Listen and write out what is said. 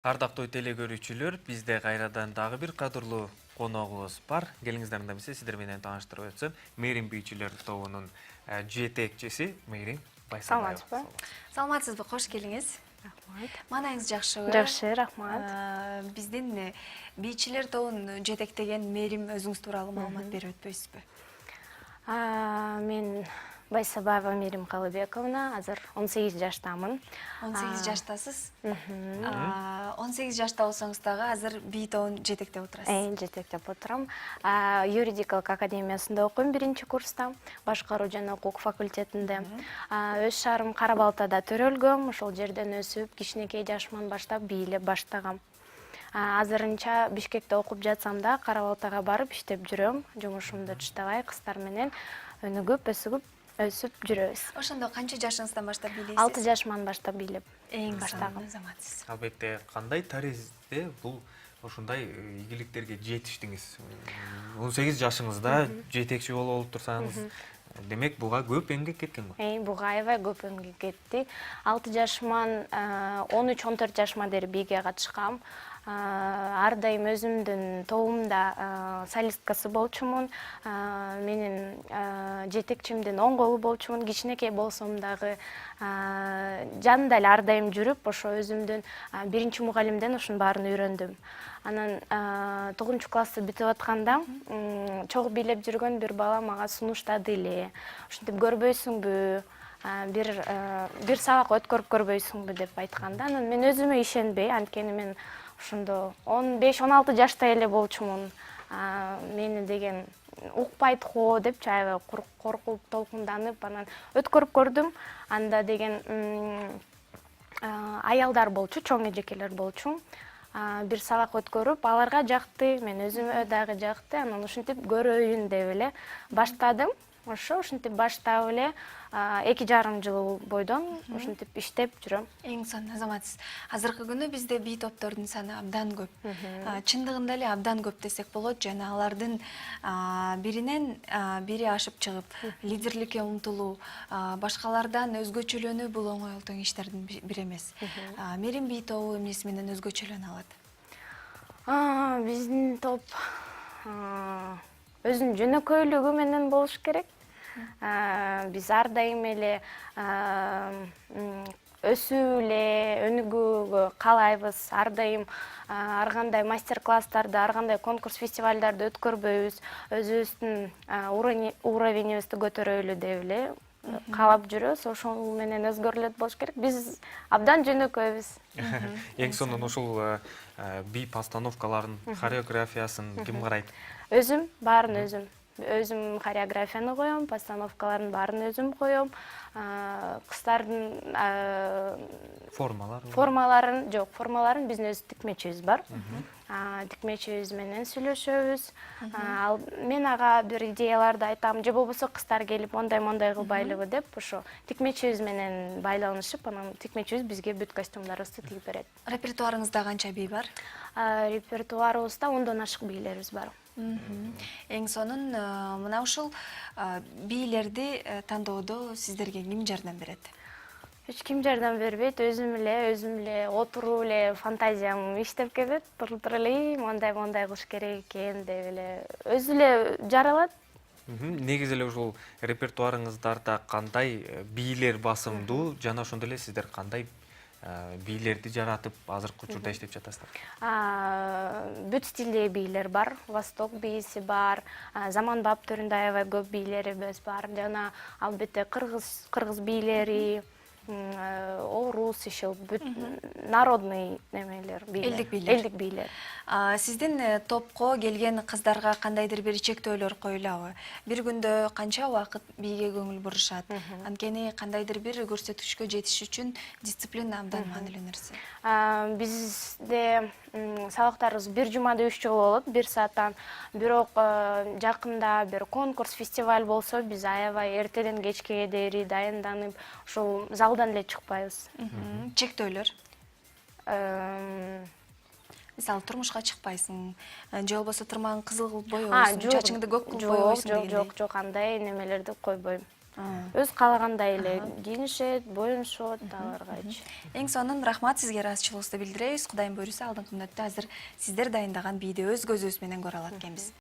Ардактуу теле көрүүчүлөр, бизде кайрадан дагы бир кадырлуу коногубуз бар. Келиңиздер мында биз сиздер менен тааныштырып өтсөм, Мээрим бийчилер тобунун жетекчиси Мээрим Байсабаева. Саламатсызбы? Саламатсызбы, кош келиңиз. Рахмат. Маанайыңыз жакшыбы? Жакшы, рахмат. Биздин бийчилер тобун жетектеген Мээрим өзүңүз тууралуу маалымат берип өтпөйсүзбү? Мен Байсабаева Мээрим Калыбековна, азыр 18 жаштамын. 18 жаштасыз. 18 жашта болсоңуз дагы азыр бий тобун жетектеп отурасыз. Жетектеп отурам. Юридикалык академиясында окуйм, 1-курста, башкаруу жана укук факультетинде. Өз шаарым Кара-Балтада төрөлгөм, ошол жерден өсүп, кичинекей жашыман баштап бийлеп баштагам. Азырынча Бишкекте окуп жатсам да, Кара-Балтага барып иштеп жүрөм. Жумушумду таштабай, кыздар менен өнүгүп, өсүп жүрөбүз. Ошондо канча жашыңыздан баштап бийлейсиз? 6 жашыман баштап бийлеп баштагам. Азаматсыз. Албетте, кандай таризде бул ушундай ийгиликтерге жетиштиңиз? 18 жашыңызда жетекчи болуп турсаңыз, демек буга көп эмгек кеткен го? Буга аябай көп эмгек кетти. 6 жашыман 13-14 жашыма дейин бийге катышкам. Ар дайым өзүмдүн тобумда солисткасы болчумун. Менин жетекчимдин оң колу болчумун. Кичинекей болсом дагы жанында эле ар дайым жүрүп, ошо өзүмдүн биринчи мугалимден ушунун баарын үйрөндүм. Анан 9-классты бүтүп атканда чогуу бийлеп жүргөн бир бала мага сунуштады эле. Ушинтип көрбөйсүңбү? Бир сабак өткөрүп көрбөйсүңбү деп айтканда, анан мен өзүмө ишенбей, анткени мен ошондо 15-16 жашта эле болчумун. Мени деген укпайт го депчи аябай коркуп, толкунданып, анан өткөрүп көрдүм. Анда деген аялдар болчу, чоң эжекелер болчу. Бир сабак өткөрүп, аларга жакты, мен өзүмө дагы жакты. Анан ушинтип көрөйүн деп эле баштадым. Ушинтип баштап эле 2,5 жыл бойдон ушинтип иштеп жүрөм. Эң сонун, азаматсыз. Азыркы күнү бизде бий топтордун саны абдан көп. Чындыгында эле абдан көп десек болот, жана алардын биринен бири ашып чыгып, лидерликке умтулуу, башкалардан өзгөчөлөнүү бул оңой олтоң иштердин бири эмес. Мээрим бий тобу эмнеси менен өзгөчөлөнө алат? Биздин топ өзүнүн жөнөкөйлүгү менен болуш керек. Биз ар дайым эле өсүү эле, өнүгүүгө каалайбыз. Ар дайым ар кандай мастер-класстарды, ар кандай конкурс, фестивалдарды өткөрбөйбүз. Өзүбүздүн уровенибизди көтөрөлү деп эле каалап жүрөбүз. Ошол менен өзгөрүлөт болуш керек. Биз абдан жөнөкөйбүз. Эң сонун ушул бий постановкаларын, хореографиясын ким карайт? Өзүм, баарын өзүм. Өзүм хореографияны коем, постановкаларын баарын өзүм коем. Кыздардын формаларын биздин өз тикмечибиз бар. Тикмечибиз менен сүйлөшөбүз. Мен ага бир идеяларды айтам, же болбосо кыздар келип мондай кылбайлыбы деп, ошо тикмечибиз менен байланышып, анан тикмечибиз бизге бүт костюмдарыбызды тигип берет. Репертуарыңызда канча бий бар? Репертуарыбызда 10дон ашык бийлерибиз бар. Эң сонун, мына ушул бийлерди тандоодо сиздерге ким жардам берет? Эч ким жардам бербейт, өзүм эле отуруп эле фантазиям иштеп келет, туруп эле мондай кылыш керек экен деп эле өзү эле жаралат. Негизи эле ушул репертуарыңыздарда кандай бийлер басымдуу жана ошондой эле сиздер кандай бийлерди жаратып азыркы учурда иштеп жатасыздар? Бүт стилдеги бийлер бар, восток бийси бар, заманбап түрүндө аябай көп бийлерибиз бар, жана албетте кыргыз бийлери, орус иши, бүт народный немелер, элдик бийлер. Сиздин топко келген кыздарга кандайдыр бир чектөөлөр коюлабы? Бир күндө канча убакыт бийге көңүл бурушат? Анткени кандайдыр бир көрсөтүшкө жетиш үчүн дисциплина абдан маанилүү нерсе. Бизде сабактарыбыз бир жумада 3 жолу болот, 1 сааттан. Бирок жакында бир конкурс, фестиваль болсо, биз аябай эртеден кечке дейин даянданып, ошол залдан эле чыкпайбыз. Чектөөлөр? Мисалы, турмушка чыкпайсың, же болбосо тырмагың кызыл кылып боебойсуң, чачыңды көк кылып боебойсуң дегендей. Жок, андай немелерди койбойм. өз каалагандай эле кийинишет, боюнушат аларгачы. Эң сонун рахмат сизге ыраазычылыгыбызды билдиребиз. Кудайым буйруса алдыңкы мүнөттө азыр сиздер дайындаган бийди өз көзүбүз менен көрө алат экенбиз.